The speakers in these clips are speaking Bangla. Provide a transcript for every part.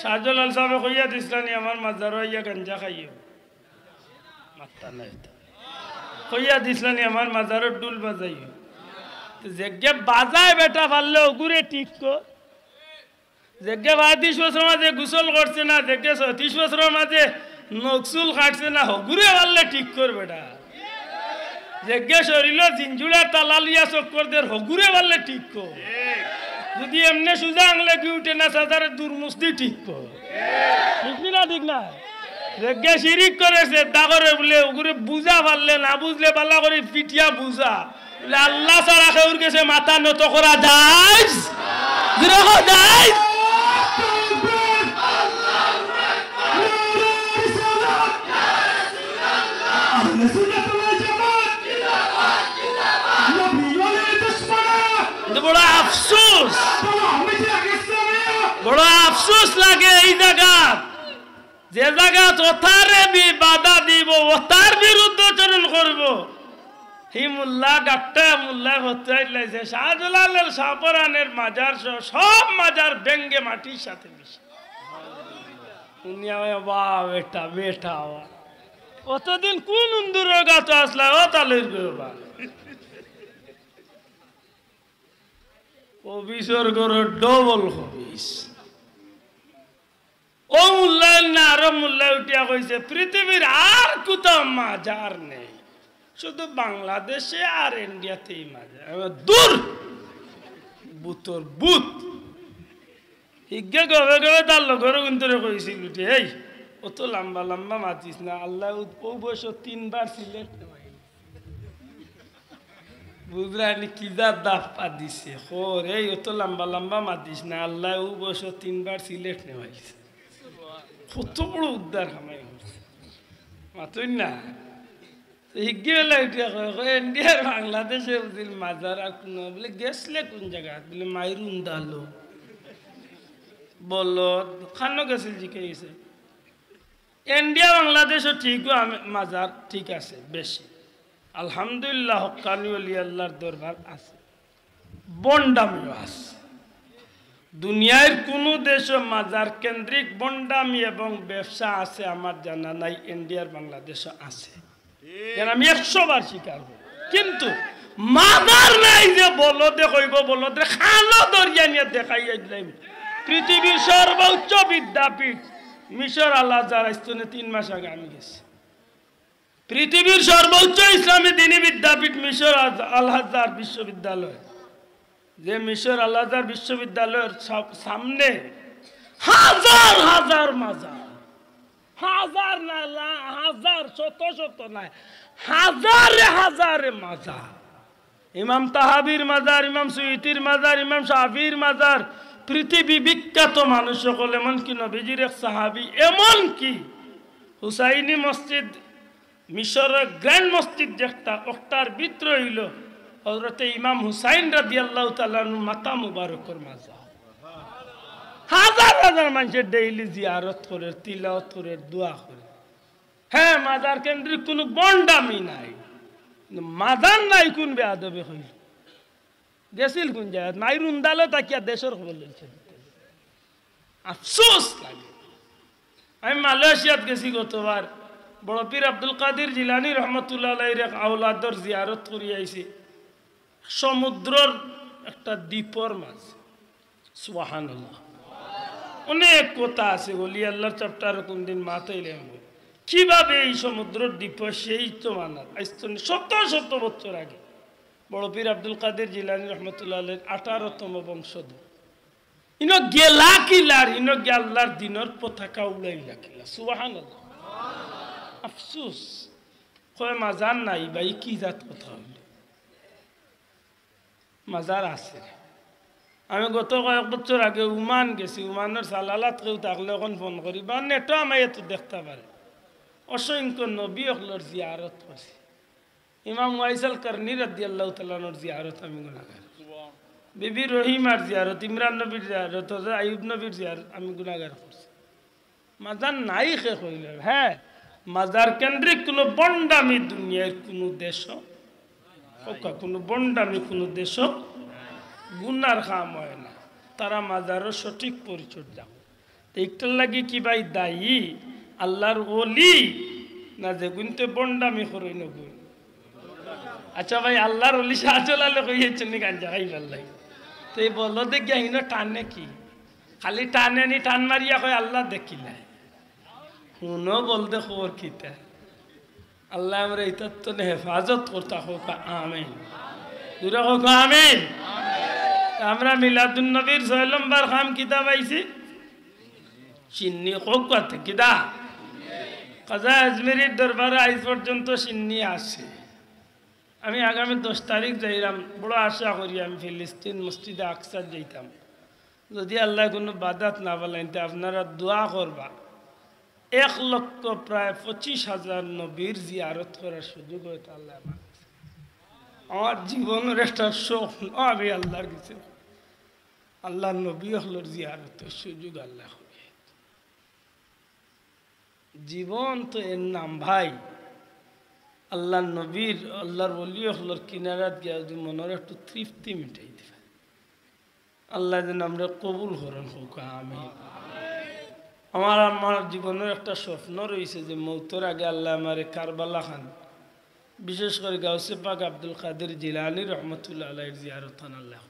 শাহজালাল সাহেব কইয়া দিসলানি আমার মাজারো আইয়া গাঞ্জা খাইও মাত্তা নাই কইয়া দিসলানি আমার মাজারো ডুল বাজাইও যেগে বাজায় বেটা পারলে ওগুরে ঠিক কর যেগে ৩২ বছর মাঝে গোসল করছে না যেগে ৩৬ বছরের মাঝে নকসুল কাটছে না হগুরে পারলে ঠিক কর বেটা যেগে শরীর জিঞ্জুড়া তালা লিয়া চক্কর দের হগুরে পারলে ঠিক কর যদি এমনি সুজা আংলে কি উঠে না সাদারে দুর্মুস্তি ঠিক কর ঠিক না ঠিক না যেগে শিরিক করেছে দা করে বলে ওগুরে বুঝা পারলে না বুঝলে পাল্লা করে পিটিয়া বুঝা বলে আল্লাহ ছাড়া কেউর কাছে মাথা নত করা যায় যায় বড় আফসোস বড় আফসোস লাগে এই জায়গা যে জায়গা ওথারে বাধা দিব ওতার বিরুদ্ধাচরণ করব হি মোল্লা ডাক্তার মোল্লা হতে লাইছে শাহজালালের শাহপরানের মাজার সব মাজার ব্যঙ্গে মাটির সাথে মিশে বাহ বেটা বেটা অতদিন কোন উন্দুরের গাছ আসলা ও তালের বা অফিসর করে ডবল হবিস ও মূল্যায়ন না আরো মূল্যায় উঠিয়া কইছে পৃথিবীর আর কোথাও মাজার নেই শুধু বাংলাদেশে আর ইন্ডিয়াতেই মাজার দূর বুতর বুত হিগে গবে গবে তার লগর উন্তরে কইছিল উঠে এই অত লম্বা লম্বা মাতিস না আল্লাহ ও বয়স 3 বার সিলেট বুঝলানি কিদার দাফা দিছে খোর এই অত লম্বা লম্বা মাতিস না আল্লাহ ও বয়স 3 বার সিলেট নেওয়াইছে কত বড় উদ্ধার হামাই করছে মাতুই না হিগে বেলা উঠিয়া কয় ইন্ডিয়ার বাংলাদেশে বুঝিল মাজার আর কোন বলে গেছলে কোন জায়গা বলে মাইরুন দালো বলো খানো গেছিল জিজ্ঞেস ইন্ডিয়া বাংলাদেশও ঠিক মাজার ঠিক আছে বেশি আলহামদুলিল্লাহ হক্কানি ওলি আল্লাহর দরবার আছে বন্ডামিও আছে দুনিয়ার কোন দেশে মাজার কেন্দ্রিক বন্ডামি এবং ব্যবসা আছে আমার জানা নাই ইন্ডিয়ার বাংলাদেশে আছে আমি 100 বার স্বীকার করি কিন্তু মাজার নাই যে বলদে কইব বলদে খালো দরিয়া নিয়ে দেখাই দিলাম পৃথিবীর সর্বোচ্চ বিদ্যাপীঠ মিশর আল আজহার আইস্তনে 3 মাস আগে আমি গেছি পৃথিবীর সর্বোচ্চ ইসলামী দ্বীনি বিদ্যাপীঠ মিশর আল আজহার বিশ্ববিদ্যালয় যে মিশর আল আজহার বিশ্ববিদ্যালয়ের সামনে হাজার হাজার মাজার হাজার না হাজার শত শত না হাজারে হাজারে মাজার ইমাম তাহাবির মাজার ইমাম সুয়ুতির মাজার ইমাম শাফির মাজার পৃথিবী বিখ্যাত মানুষ সকল এমনকি নবীজির এক সাহাবি এমনকি হুসাইনি মসজিদ মিশরের গ্র্যান্ড মসজিদ যেটা ওটার ভিতর হইল হযরতে ইমাম হুসাইন রাদিয়াল্লাহু তাআলা মাতা মুবারকের মাজার হাজার হাজার মানুষের ডেইলি জিয়ারত করে তিলাওয়াত করে দোয়া করে হ্যাঁ মাজার কেন্দ্রিক কোনো বন্ডামি নাই মাজার নাই কোন বেয়াদবে হইল গেছিল কোন জায়গা মাইরুন দালো তাকিয়া দেশের খবর লইছে আফসোস লাগে আমি মালয়েশিয়াত গেছি গতবার বড় পীর আব্দুল কাদের জিলানী রহমতুল্লাহ আলাইহির এক আওলাদর জিয়ারত করি আইছি সমুদ্রের একটা দ্বীপর মাঝ সুবহানাল্লাহ অনেক কথা আছে বলি আল্লাহর চ্যাপ্টার কোন দিন মাথাইলে কিভাবে এই সমুদ্রের দ্বীপ সেই তো মানার আইস্তনি 70 বছর আগে বড় পীর আব্দুল কাদের জিলানী রহমতুল্লাহ আলাইহির 18তম বংশধর ইনো গেলা কিলার ইনো আল্লাহর দিনের পতাকা উড়াইলা কিলা সুবহানাল্লাহ আফসোস কয় মাজার নাই ভাই কি জাত কথা হইল মাজার আছে আমি গত কয়েক বছর আগে উমান গেছি উমানের সালালাত কেউ থাকলে এখন ফোন করি বা নেটো আমি এত দেখতে পারে অসংখ্য নবী অকলর জিয়ারত করছি ইমাম ওয়াইসাল করনি রাদিয়াল্লাহু তাআলার জিয়ারত আমি গুনাহগার বিবি রহিমার জিয়ারত ইমরান নবীর জিয়ারত আইয়ুব নবীর জিয়ারত আমি গুনাহগার করছি মাজার নাই কে কইল হ্যাঁ মাজার কেন্দ্রিক কোনো বন্ডামি দুনিয়ার কোনো দেশ কোনো বন্ডামি কোনো দেশ গুনার কাম হয় না তারা মাজারের সঠিক পরিচর্যা একটার লাগে কি ভাই দায়ী আল্লাহর ওলি না যে গুনতে বন্ডামি করই নগুন? আচ্ছা ভাই আল্লাহর ওলি শাহজালালে কইয়েছেন নি গাঞ্জা খাই ভাল্লাই তো এই বললো দেখ গিয়া টানে কি খালি টানে নি টান মারিয়া কয় আল্লাহ দেখিলাই শুনো বলতে খবর কিতা আল্লাহ আমরা এটার তো হেফাজত করতে হোক আমিন দুরা হোক আমিন। আমরা মিলাদুন নবীর 6 নম্বর খাম কিতাব আইছি সিন্নি হোক কথা কিতা কাজা আজমেরির দরবারে আজ পর্যন্ত সিন্নি আছে। আমি আগামী 10 তারিখ যাইলাম বড় আশা করি আমি ফিলিস্তিন মসজিদে আকসার যাইতাম যদি আল্লাহ কোনো বাদাত না বলেন আপনারা দোয়া করবা 1 লক্ষ প্রায় 25,000 নবীর জিয়ারত করার সুযোগ হয়তো আল্লাহ আমার জীবনের একটা স্বপ্ন আমি আল্লাহর কাছে আল্লাহ নবী হলোর জিয়ারতের সুযোগ আল্লাহ জীবন তো এর নাম ভাই আল্লাহ নবীর আল্লাহর ওলি হলোর কিনারাত গিয়া যদি মনের একটু তৃপ্তি মিটাই দিবে আল্লাহ যেন আমরা কবুল করেন হোক আমিন। আমার জীবনের একটা স্বপ্ন রয়েছে যে মৌতের আগে আল্লাহ আমারে কারবালা খান বিশেষ করে গাউসে পাক আব্দুল কাদের জিলানী রহমতুল্লাহ আলাইহির জিয়ারত আল্লাহ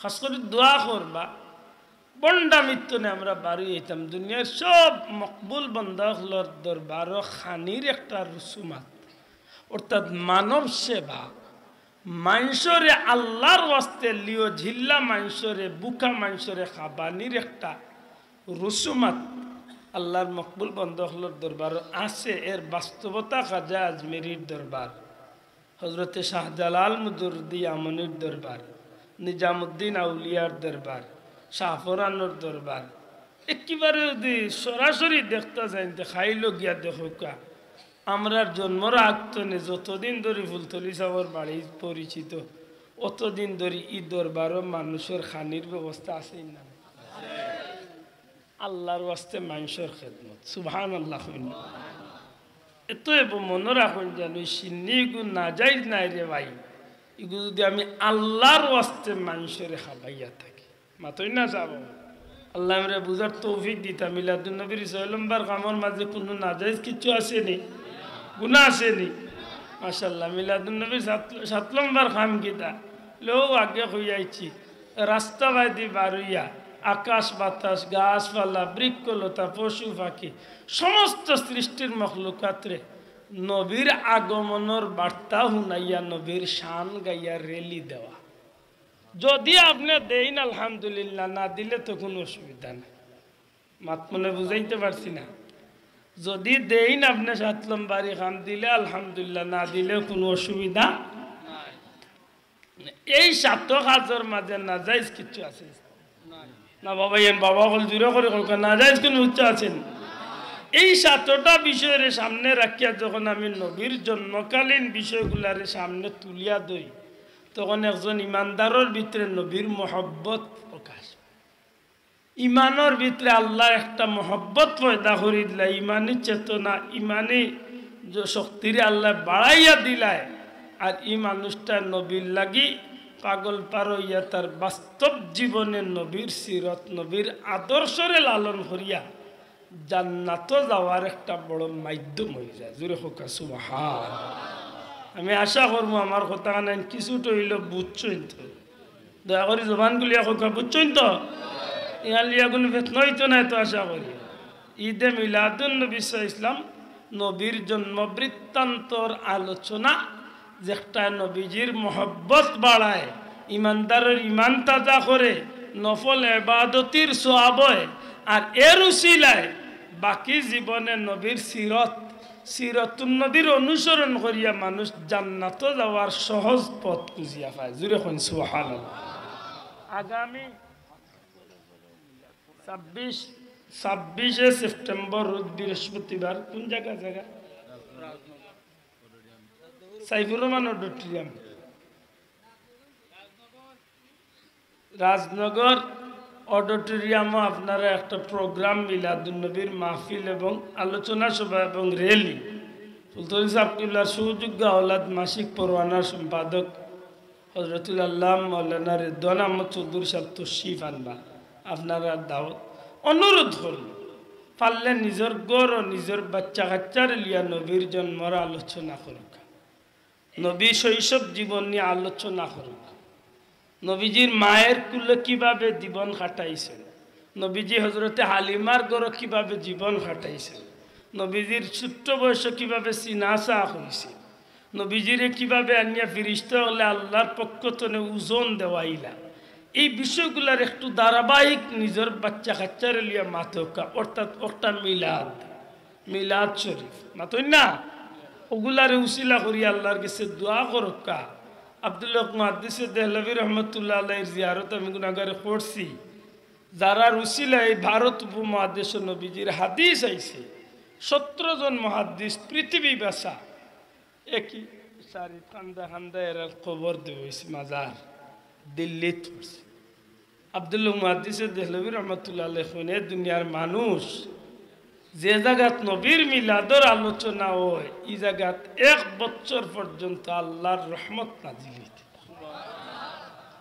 খাস করে দোয়া করবা বন্ডা মৃত্যুনে আমরা বাড়ি হইতাম দুনিয়ার সব মকবুল বন্দাগুলোর দরবার খানির একটা রসুমাত অর্থাৎ মানব সেবা মানুষরে আল্লাহর ওয়াস্তে লিও ঝিল্লা মানুষরে বুকা মানুষরে খাবানির একটা রসুমাত আল্লাহর মকবুল বন্দাগুলোর দরবার আছে। এর বাস্তবতা খাজা আজমেরির দরবার হজরতে শাহজালাল মুদুরদি আমনির দরবার নিজামুদ্দিন আউলিয়ার দরবার শাহফরানোর দরবার একেবারে যদি সরাসরি দেখতে যাই খাইল গিয়া দেখোকা আমরা জন্মর আগতনে যতদিন ধরে ফুলতলি সাহর বাড়ি পরিচিত অতদিন ধরে ই দরবারও মানুষের খানির ব্যবস্থা আছে না আল্লাহর ওয়াস্তে মানুষের খেদমত সুবহানাল্লাহ এত মনে রাখুন যেন সিন্নি গু না যাই নাই রে ভাই এগুলো যদি আমি আল্লাহর ওয়াস্তে মানুষের খাবাইয়া থাকি মাতই না যাব আল্লাহ আমরা বুঝার তৌফিক দিতাম মিলাদুন নবীর 6 নম্বর কামর মাঝে কোনো নাজাইজ কিছু আসেনি গুনাহ আসেনি মাশাআল্লাহ মিলাদুন নবীর 7 নম্বর খাম গীতা লো আগে হইয়াইছি রাস্তা বাইদি বারুইয়া আকাশ বাতাস গাছপালা বৃক্ষলতা পশু পাখি সমস্ত সৃষ্টির মখলুকাতরে নবীর আগমনের বার্তা শুনাইয়া নবীর শান গাইয়া রেলি দেওয়া যদি আপনি দেন আলহামদুলিল্লাহ না দিলে তো কোনো অসুবিধা নেই মাত মনে বুঝাইতে পারছি না যদি দেন আপনি 7 নম্বরই খান দিলে আলহামদুলিল্লাহ না দিলে কোনো অসুবিধা এই 7 কাজের মাঝে নাজাইজ কিছু আছে না বাবা বাবা হল জুড়ে করে নাজাইজ কোনো উচ্চ আছেন এই 7টা বিষয়ের সামনে রাখিয়া যখন আমি নবীর জন্মকালীন বিষয়গুলার সামনে তুলিয়া দই তখন একজন ইমানদারের ভিতরে নবীর মহব্বত প্রকাশ ইমানের ভিতরে আল্লাহ একটা মহব্বত পয়দা করি দিলা ইমানি চেতনা ইমানি শক্তিরে আল্লাহ বাড়াইয়া দিলায় আর এই মানুষটা নবীর লাগি পাগল পারইয়া তার বাস্তব জীবনে নবীর সিরত নবীর আদর্শরে লালন করিয়া জান্নাত যাওয়ার একটা বড় মাধ্যম হয়ে যায় জোরে হোক সুবহান। আমি আশা করবো আমার কথা নাই কিছুটা হইল বুঝছই তো দয়া করি জবানগুলি হোক বুঝছই তো ইহালিয়া কোনো বেতন হইতো না তো আশা করি ঈদে মিলাদুন নবী ইসলাম নবীর জন্ম বৃত্তান্তর আলোচনা যেটা নবীজির মহব্বত বাড়ায় ইমানদারের ইমান তাজা করে নফল ইবাদতির সওয়াব হয় আর এর উসিলায় বাকি জীবনে নবীর সিরতুন নবীর অনুসরণ করিয়া মানুষ জান্নাত যাওয়ার সহজ পথ খুঁজিয়া পায় জুড়ে কোন সুবহানাল্লাহ। আগামী 26 সেপ্টেম্বর বৃহস্পতিবার কোন জায়গা সাইফুর রহমান অডিটোরিয়াম রাজনগর অডিটোরিয়ামও আপনারা একটা প্রোগ্রাম মিলাদুন নবীর মাহফিল এবং আলোচনা সভা এবং র্যালি ফুলতলি সাবকিবলার সুযোগ্য আওলাদ মাসিক পরওয়ানার সম্পাদক হজরতুল আল্লাহ মৌলানা রেদওয়ান আহমদ চৌধুরী সাহেব তশরিফ আনবা আপনারা দাওয়াত অনুরোধ করল পারলে নিজের গড় ও নিজের বাচ্চা কাচ্চার লিয়া নবীর জন্মর আলোচনা করুক, নবী শৈশব জীবন নিয়ে আলোচনা করুক, নবীজির মায়ের কুলে কিভাবে জীবন কাটাইছেন, নবীজি হজরতে হালিমার গড় কিভাবে জীবন কাটাইছেন, নবীজির ছোট্ট বয়সে কিভাবে সিনাসা হয়েছে, নবীজিরে কিভাবে আনিয়া ফিরিস্ত হলে আল্লাহর পক্ষ থেকে ওজন দেওয়াইলা, এই বিষয়গুলার একটু ধারাবাহিক নিজের বাচ্চা কাচ্চার লিয়া মাতকা, অর্থাৎ একটা মিলাদ শরীফ মাতই না, ওগুলারে উসিলা করি আল্লাহর কাছে দোয়া করকা। আব্দুল্লাহ মুহাদ্দিস দেহলভী রহমতুল্লাহ আলাইহির জিয়ারত আমি গুনাহগারে করছি, যারা উসিলা এই ভারত উপমহাদেশ নবীজির হাদিস আইছে 17 জন মুহাদ্দিস পৃথিবী বাসা একই সারি খান্দা খান্দা এর কবর দেওয়াইছে, মাজার দিল্লিত করছে। আব্দুল্লাহ মুহাদ্দিস দেহলভী রহমতুল্লাহ আলাইহি কোনে দুনিয়ার মানুষ যে জায়গাত নবীর মিলাদর আলোচনা হয় এই জায়গাত 1 বছর পর্যন্ত আল্লাহর রহমত নাজিল হইতে।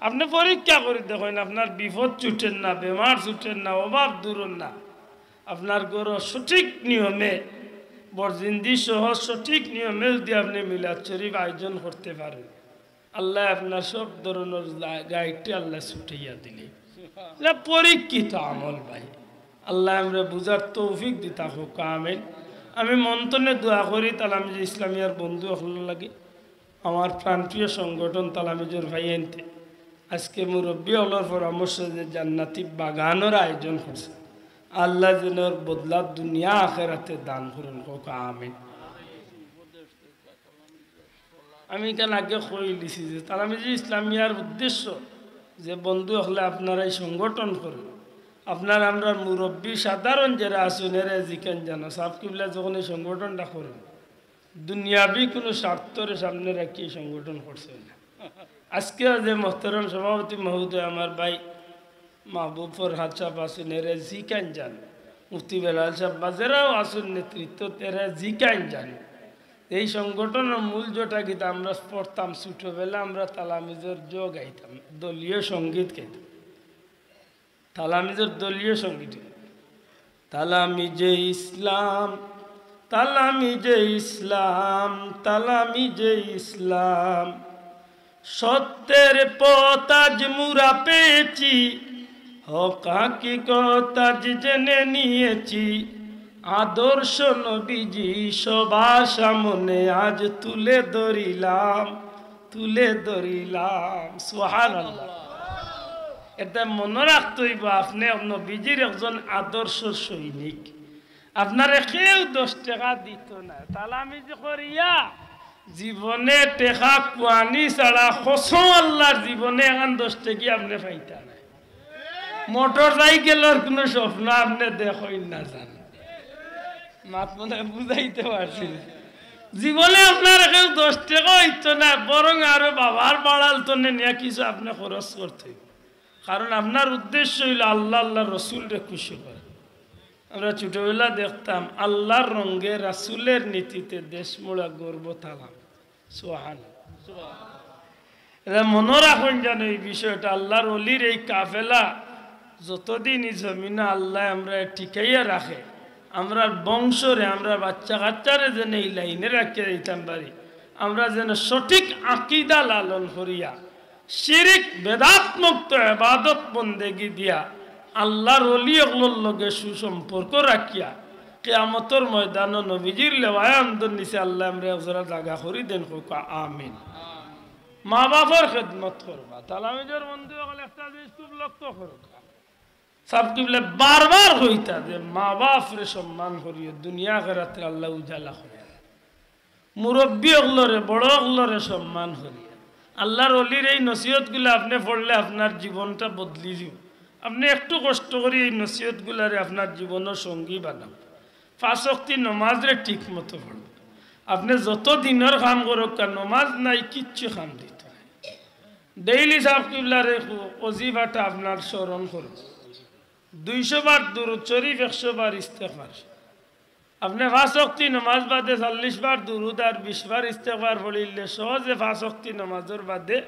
আপনি পরীক্ষা করে দেখেন, আপনার বিপদ ছুটেন না, বেমার ছুটেন না, অভাব দূর না, আপনার ঘর সঠিক নিয়মে বরজিন্দি সহ সঠিক নিয়মে যদি আপনি মিলাদ শরীফ আয়োজন করতে পারেন, আল্লাহ আপনার সব ধরনের গাইডটি আল্লাহ ছুটাইয়া দিলে। পরীক্ষিত আমল ভাই, আল্লাহ আমরা বুঝার তৌফিক দিতা হোক, আমিন। আমি মন্থনে দোয়া করি তালামিজ ইসলামিয়ার বন্ধু হল লাগে, আমার প্রাণপ্রিয় সংগঠন তালামিজুর ভাই এনতে আজকে মুরব্বী হলোর পরামর্শ যে জান্নাতি বাগানের আয়োজন করছে, আল্লাহ যেন বদলা দুনিয়া আখেরাতে দান করুন হোক, আমিন। আমি কেন আগে কই দিছি যে তালামিজ ইসলামিয়ার উদ্দেশ্য যে বন্ধু হলে আপনারা এই সংগঠন করেন, আপনার আমরা মুরব্বী সাধারণ যারা আসুন এরা জিকেন জানো সাফ কিবলা যখন এই সংগঠনটা করেন দুনিয়াবি কোনো স্বার্থের সামনে রাখি এই সংগঠন করছে না। আজকে যে মোহতরম সভাপতি মহোদয় আমার ভাই মাহবুব ফরহাদ সাহেব আসুন এরা জিকেন জানো, মুফতি বেলাল সাহেব বাজেরাও আসুন নেতৃত্ব এরা জিকেন জানো। এই সংগঠনের মূল যেটা গীত আমরা পড়তাম ছোটোবেলা, আমরা তালামিজের জো গাইতাম, দলীয় সঙ্গীত গাইতাম, তালামিজের দলীয় সঙ্গীত। তালামিজে ইসলাম, তালামিজে ইসলাম, তালামিজে ইসলাম, সত্যের পথ আজ মুরা পেয়েছি, হক হাকিকত আজ জেনে নিয়েছি, আদর্শ নবীজি সবার সামনে আজ তুলে ধরিলাম, তুলে ধরিলাম। সুবহানাল্লাহ। এটা মনে রাখতে হইব আপনি নবীজির একজন আদর্শ সৈনিক, আপনারে কেউ 10 টাকা দিত না, তালামিজ করিয়া জীবনে টেকা কুয়ানি ছাড়া কসম আল্লাহর জীবনে এখন 10 টাকা আপনি পাইতা না। মোটর সাইকেলের কোনো স্বপ্ন আপনি দেখই না, জান মাত মনে বুঝাইতে পারছি না। জীবনে আপনার কেউ 10 টাকা হইতো না, বরং আরো বাবার বাড়াল তো নিয়ে কিছু আপনি খরচ করতে, কারণ আপনার উদ্দেশ্য হইল আল্লাহ আল্লাহ রসুলরে খুশি করে। আমরা ছোটবেলা দেখতাম আল্লাহর রঙে রাসুলের নীতিতে দেশ মোড়া গর্ব থালাম। সুবহানাল্লাহ। মনে রাখুন যেন এই বিষয়টা, আল্লাহর অলির এই কাফেলা যতদিন এই জমিনে আল্লাহ আমরা টিকাইয়া রাখে, আমরা বংশরে আমরা বাচ্চা কাচ্চারে যেন এই লাইনে রাখিয়ে দিতাম পারি, আমরা যেন সঠিক আকিদা লালন করিয়া শিরিক বেদাত মুক্ত ইবাদত বন্দেগি দিয়া আল্লাহর ওলিয়গুলোর লগে সুসম্পর্ক রাখিয়া কিয়ামতের ময়দানে নবীজির লেওয়ায় আমদর নিচে আল্লাহ আমরা একজোড়া জায়গা করি দেন হোক, আমিন। মা বাবার খেদমত করবা, তালামিজের বন্ধু হলে একটা জিনিস খুব লক্ষ্য করবা, সব কি বলে বারবার হইতা যে মা বাপরে সম্মান করিও, দুনিয়া আখিরাতে আল্লাহ উজালা করে, মুরব্বী হলরে বড় হলরে সম্মান করিয়া। আল্লাহর অলির এই নসিহতগুলো আপনি পড়লে আপনার জীবনটা বদলি দিব। আপনি একটু কষ্ট করে এই নসিহতগুলারে আপনার জীবনের সঙ্গী বানান। 5 ওয়াক্ত নমাজরে ঠিক মতো পড়ব। আপনি যত দিনের কাম করুক নমাজ নাই কিচ্ছু কাম দিত না। ডেইলি সাহেব কিবলারে অজিবাটা আপনার স্মরণ করুন, 200 বার দুরূদ শরীফ, 100 বার ইস্তেগফার। আপনি 5 ওয়াক্ত নমাজ বাদে 40 বার দুরূদ আর 20 বার ইস্তেগফার পড়িলে সহজে 5 ওয়াক্ত নমাজের বাদে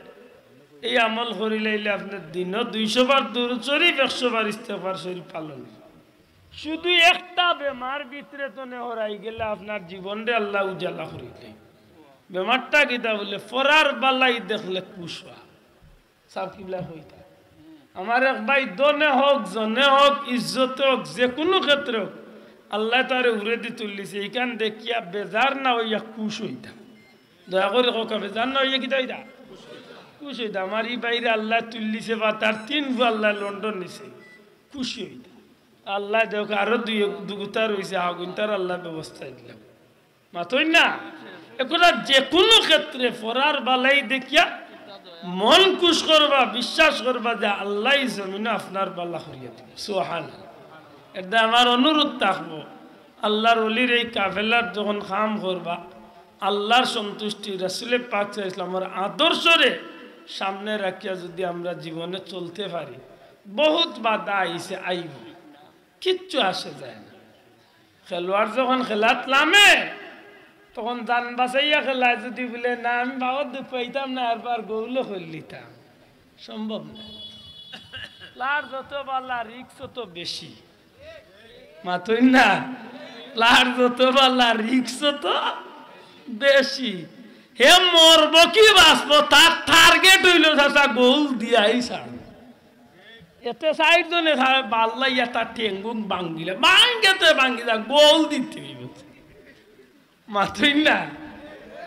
এই আমল করিলে আপনি দিন 200 বার দুরূদ শরীফ, 100 বার ইস্তেগফার শরীফ পালন। শুধু একটা বেমার ভিতরে তো হরাই গেলে আপনার জীবনরে আল্লাহ উজালা করিলে বেমারটা কিতা বলে ফরার বালাই দেখলে কুশা সাব কিবলা হইতা আমার এক ভাই দনে হোক জনে হোক ইজ্জতে হোক যে কোনো ক্ষেত্রে হোক আল্লাহ তারে উড়ে দি তুললিছে এইখান দেখিয়া বেজার না হইয়া কুশ হইতা দয়া করে কোকা বেজার না হইয়া কিতা হইতা কুশ হইতা আমার এই বাইরে আল্লাহ তুললিছে বা তার 3 বউ আল্লাহ লন্ডন নিছে খুশি হইতা আল্লাহ দেখ আরো দুগুতা রয়েছে আগুন তার আল্লাহ ব্যবস্থা দিলাম মাতই না এগুলা যে কোনো ক্ষেত্রে ফরার বালাই দেখিয়া মন খুশ করবা বিশ্বাস করবা যে আল্লাহ জমিনে আপনার বাল্লা করিয়া দিব সুবহানাল্লাহ এটা আমার অনুরোধ থাকবো আল্লাহর ওলির এই কাফেলার যখন কাম করবা আল্লাহর সন্তুষ্টি রাসূলে পাক সাল্লাল্লাহু আলাইহি ওয়াসাল্লামের আদর্শরে সামনে রাখিয়া যদি আমরা জীবনে চলতে পারি বহুত বাধা আইছে আইব কিচ্ছু আসে যায় না খেলোয়াড় যখন খেলাত নামে তখন জান বাঁচাইয়া খেলায় যদি বলে না আমি বাবার দুঃখ পাইতাম না আরবার গৌল করলিতাম সম্ভব না লার যত বালা রিক্স তো বেশি মাতই না লার যত বালা রিক্স তো বেশি হে মরব কি বাঁচব তার টার্গেট হইল চাচা গোল দিয়াই ছাড় এতে সাইড জনে বাল্লা এটা টেঙ্গুন ভাঙ্গিলে ভাঙ্গেতে ভাঙ্গিলা গোল দিতে হইব মাতই না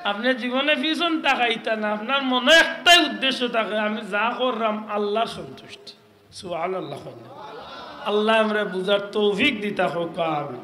আপনার জীবনে পিছন তাকাইতা না আপনার মনে একটাই উদ্দেশ্য থাকে আমি যা করলাম আল্লাহর সন্তুষ্টি সুবহানাল্লাহ আল্লাহ আমরা বুঝার তৌফিক দিতা হোক আমি